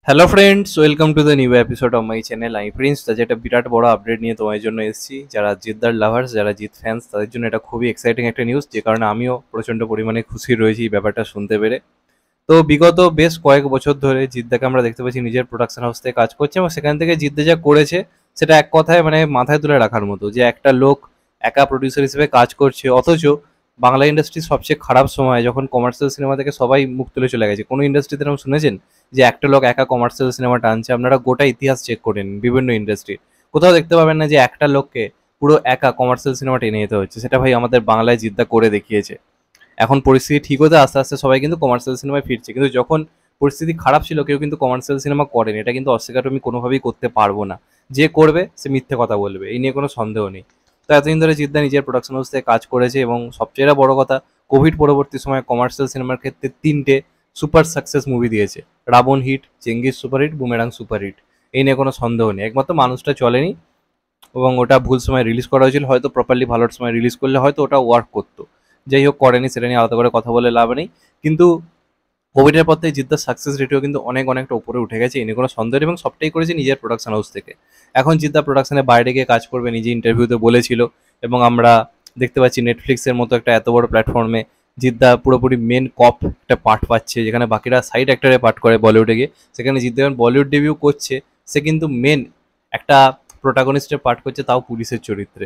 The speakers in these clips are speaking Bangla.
Hello friends, welcome to the new episode of my channel. আমি প্রিন্স। আজ একটা বিরাট বড় আপডেট নিয়ে তোমার জন্য এসেছি। যারা জিদ্দার লাভার্স, যারা জিত ফ্যান্স, তাদের জন্য এটা খুবই এক্সাইটিং একটা নিউজ, যে কারণে আমিও প্রচণ্ড পরিমাণে খুশি রয়েছি এই ব্যাপারটা শুনতে পেরে। তো বিগত বেশ কয়েক বছর ধরে জিদ্দাকে আমরা দেখতে পাচ্ছি নিজের প্রোডাকশন হাউস থেকে কাজ করছে, এবং সেখান থেকে জিদ্দা যা করেছে সেটা এক কথায় মানে মাথায় তুলে রাখার মতো, যে একটা লোক একা প্রডিউসার হিসেবে কাজ করছে, অথচ বাংলা ইন্ডাস্ট্রির সবচেয়ে খারাপ সময় যখন কমার্শিয়াল সিনেমা থেকে সবাই মুখ তুলে চলে গেছে, কোনো ইন্ডাস্ট্রিতে এরকম শুনেছেন যে একটা লোক একা কমার্শিয়াল সিনেমা টানছে? আপনারা গোটা ইতিহাস চেক করে নিন, বিভিন্ন ইন্ডাস্ট্রির কোথাও দেখতে পাবেন না যে একটা লোককে পুরো একা কমার্শিয়াল সিনেমা টেনে যেতে হচ্ছে। সেটা ভাই আমাদের বাংলায় জিদ্দা করে দেখিয়েছে। এখন পরিস্থিতি ঠিক হতে আস্তে আস্তে সবাই কিন্তু কমার্শিয়াল সিনেমায় ফিরছে, কিন্তু যখন পরিস্থিতি খারাপ ছিল কেউ কিন্তু কমার্শিয়াল সিনেমা করেনি, এটা কিন্তু অস্বীকার আমি কোনোভাবেই করতে পারবো না। যে করবে সে মিথ্যে কথা বলবে, এই নিয়ে কোনো সন্দেহ নেই। তো এতদিন ধরে জিদ্দা নিজের প্রোডাকশন হাউস থেকে কাজ করেছে, এবং সবচেয়ে বড় কথা, কোভিড পরবর্তী সময় কমার্শিয়াল সিনেমার ক্ষেত্রে তিনটে সুপার সাকসেস মুভি দিয়েছে। Raavan hit, Chengiz superhit, Boomerang superhit. এই নিয়ে কোনো সন্দেহ নেই, একমাত্র মানুষটা চলেনি, এবং ওটা ভুল সময় রিলিজ করা হয়েছিল। হয়তো প্রপারলি ভালো সময় রিলিজ করলে হয়তো ওটা ওয়ার্ক করতো। যাই হোক, করেনি, সেটা নিয়ে আলাদা করে কথা বলে লাভ নেই। কিন্তু কোভিডের পর থেকে জিদ্দার সাকসেস রেটও কিন্তু অনেকটা উপরে উঠে গেছে, এ নিয়ে কোনো সন্দেহ নেই, এবং সবটাই করেছে নিজের প্রোডাকশন হাউস থেকে। এখন জিদ্দা প্রোডাকশনের বাইরে গিয়ে কাজ করবে, নিজে ইন্টারভিউতে বলেছিল। এবং আমরা দেখতে পাচ্ছি নেটফ্লিক্সের মতো একটা এত বড় প্ল্যাটফর্মে জিদ্দা পুরোপুরি মেন কপ একটা পার্ট পাচ্ছে, যেখানে বাকিরা সাইড অ্যাক্টরে পার্ট করে বলিউডে গিয়ে। সেখানে জিদ্দা যখন বলিউড ডেবিউ করছে, সে কিন্তু মেন একটা প্রোটাগনিস্টের পার্ট করছে, তাও পুলিশের চরিত্রে।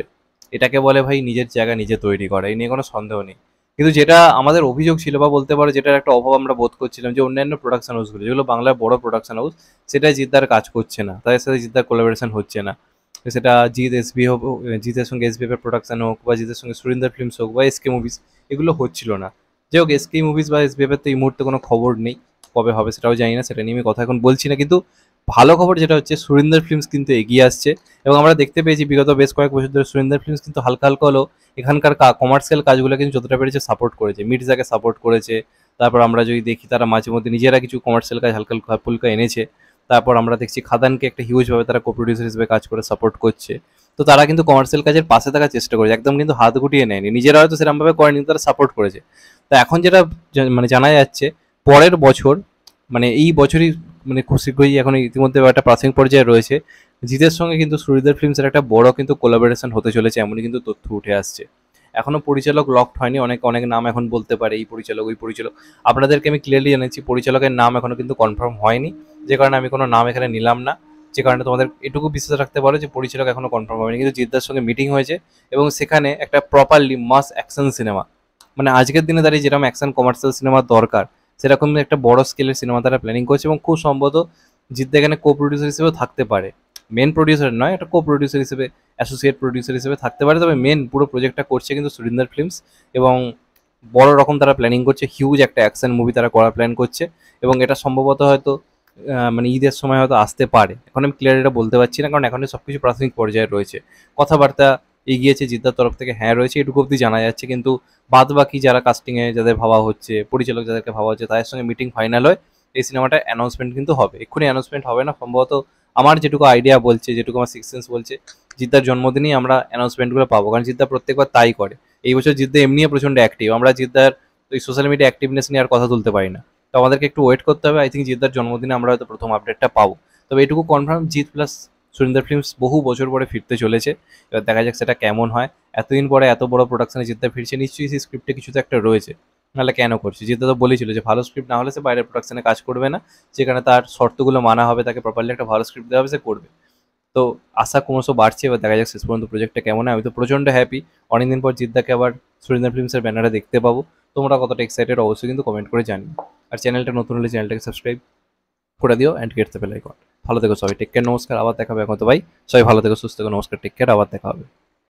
এটাকে বলে ভাই নিজের জায়গা নিজে তৈরি করা, এই নিয়ে কোনো সন্দেহ নেই। কিন্তু যেটা আমাদের অভিযোগ ছিল, বা বলতে পারো যেটার একটা অভাব আমরা বোধ করছিলাম, যে অন্যান্য প্রোডাকশন হাউসগুলো যেগুলো বাংলার বড় প্রোডাকশন হাউস, সেটাই জিদ্দার কাজ করছে না, তাদের সাথে জিদ্দার কোলাবোরেশন হচ্ছে না। সেটা জিৎ এসবি হোক, জিতের সঙ্গে এসবি এর প্রোডাকশন হোক, বা জিতের সঙ্গে সুরিন্দর ফিল্মস হোক, বা এসকে মুভিজ, এগুলো হচ্ছিল না। যাই হোক, এসকে মুভিজ বা এসবি এর তো এই মুহূর্তে কোনো খবর নেই, কবে হবে সেটাও জানি না, সেটা নিয়ে আমি কথা এখন বলছি না। কিন্তু ভালো খবর যেটা হচ্ছে, সুরিন্দর ফিল্মস কিন্তু এগিয়ে আসছে, এবং আমরা দেখতে পেয়েছি বিগত বেশ কয়েক বছর ধরে সুরিন্দর ফিল্মস কিন্তু হালকা হালকা হলেও এখানকার কমার্শিয়াল কাজগুলো কিন্তু যতটা পেরেছে সাপোর্ট করেছে, মির্জাকে সাপোর্ট করেছে। তারপর আমরা যদি দেখি, তারা মাঝে মধ্যে নিজেরা কিছু কমার্শিয়াল কাজ হালকা হালকা ফুলকা এনেছে। তারপর আমরা দেখছি খাদানকে একটা হিউজভাবে তারা কো প্রডিউসার হিসেবে কাজ করে সাপোর্ট করছে। তো তারা কিন্তু কমার্শিয়াল কাজের পাশে থাকার চেষ্টা করেছে, একদম কিন্তু হাত গুটিয়ে নেয়নি, নিজেরা হয়তো সেরকমভাবে করেনি, কিন্তু তারা সাপোর্ট করেছে। তো এখন যেটা মানে জানা যাচ্ছে, পরের বছর মানে এই বছরই মানে শীঘ্রই এখন ইতিমধ্যে একটা প্রাথমিক পর্যায়ে রয়েছে, জিতের সঙ্গে কিন্তু সুরিদার ফিল্মসের একটা বড় কিন্তু কোলাবোরেশন হতে চলেছে, এমনই কিন্তু তথ্য উঠে আসছে। এখনো পরিচালক লকড হয়নি, অনেক অনেক নাম এখন বলতে পারে, এই পরিচালক ওই পরিচালক। আপনাদেরকে আমি ক্লিয়ারলি জানাচ্ছি, পরিচালকের নাম এখনো কিন্তু কনফার্ম হয়নি, যে কারণে আমি কোনো নাম এখানে নিলাম না। যে কারণে তোমাদের এটুকু বিশ্বাস রাখতে পারো যে পরিচালক এখনো কনফার্ম হয়নি, কিন্তু জিদ্দার সঙ্গে মিটিং হয়েছে, এবং সেখানে একটা প্রপারলি মাস অ্যাকশন সিনেমা, মানে আজকের দিনে দাঁড়িয়ে যেরকম অ্যাকশন কমার্শিয়াল সিনেমার দরকার, সেরকম একটা বড় স্কেলের সিনেমা তারা প্ল্যানিং করছে, এবং খুব সম্ভবত জিদ্দা এখানে কো প্রডিউসার হিসেবেও থাকতে পারে। মেন প্রডিউসার নয়, একটা কো প্রডিউসার হিসেবে, অ্যাসোসিয়েট প্রডিউসার হিসেবে থাকতে পারে। তবে মেন পুরো প্রজেক্টটা করছে কিন্তু সুরিন্দর ফিল্মস, এবং বড় রকম তারা প্ল্যানিং করছে, হিউজ একটা অ্যাকশন মুভি তারা করার প্ল্যান করছে। এবং এটা সম্ভবত হয়তো মানে ঈদের সময় হয়তো আসতে পারে। এখন আমি ক্লিয়ার এটা বলতে পারছি না, কারণ এখন সব কিছু প্রাথমিক পর্যায়ে রয়েছে। কথাবার্তা এগিয়েছে জিদ্দার তরফ থেকে, হ্যাঁ রয়েছে, এটুকু অব্দি জানা যাচ্ছে। কিন্তু বাদ বাকি যারা কাস্টিংয়ে যাদের ভাবা হচ্ছে, পরিচালক যাদেরকে ভাবা হচ্ছে, তাদের সঙ্গে মিটিং ফাইনাল হয়, এই সিনেমাটা অ্যানাউন্সমেন্ট কিন্তু হবে। এক্ষুনি অ্যানাউন্সমেন্ট হবে না সম্ভবত, আমার যেটুকু আইডিয়া বলছে, যেটুকু আমার সিক্স সেন্স বলছে, জিদ্দার জন্মদিনেই আমরা অ্যানাউন্সমেন্টগুলো পাবো, কারণ জিদ্দা প্রত্যেকবার তাই করে। এই বছর জিদ্দা এমনিও প্রচণ্ড অ্যাক্টিভ, আমরা জিদ্দার ওই সোশ্যাল মিডিয়া অ্যাক্টিভনেস নিয়ে আর কথা তুলতে পারি না। তো আমাদেরকে একটু ওয়েট করতে হবে, আই থিঙ্ক জিদ্দার জন্মদিনে আমরা হয়তো প্রথম আপডেটটা পাবো। তবে এটুকু confirm, Jeet plus Surinder films বহু বছর পরে ফিরতে চলেছে। এবার দেখা যাক সেটা কেমন হয়। এতদিন পরে এত বড় প্রোডাকশনে জিদ্দা ফিরছে, নিশ্চয়ই সেই স্ক্রিপ্টে কিছু তো একটা রয়েছে, নাহলে কেন করছে? জিদ্দা তো বলেছিল যে ভালো স্ক্রিপ্ট না হলে সে বাইরের প্রোডাকশনে কাজ করবে না, যেখানে তার শর্তগুলো মানা হবে, তাকে প্রপারলি একটা ভালো স্ক্রিপ্ট দেওয়া হবে, সে করবে। তো আশা ক্রমশ বাড়ছে, এবার দেখা যাক শেষ পর্যন্ত প্রজেক্টটা কেমন হয়। আমি তো প্রচণ্ড হ্যাপি, অনেকদিন পর জিদ্দাকে আবার সুরিন্দর ফিল্মসের ব্যানারে দেখতে পাবো। তোমরা কতটা এক্সাইটেড অবশ্যই কিন্তু কমেন্ট করে জানিও। আর চ্যানেলটা নতুন হলে চ্যানেলটাকে সাবস্ক্রাইব করে দিও, and get the bell icon. ভালো থেকো সবাই, টেক কেয়ার, নমস্কার, আবার দেখা হবে এখন তো ভাই। সবাই ভালো থেকো, সুস্থ থেকো, নমস্কার, টেক কেয়ার, আবার দেখা হবে।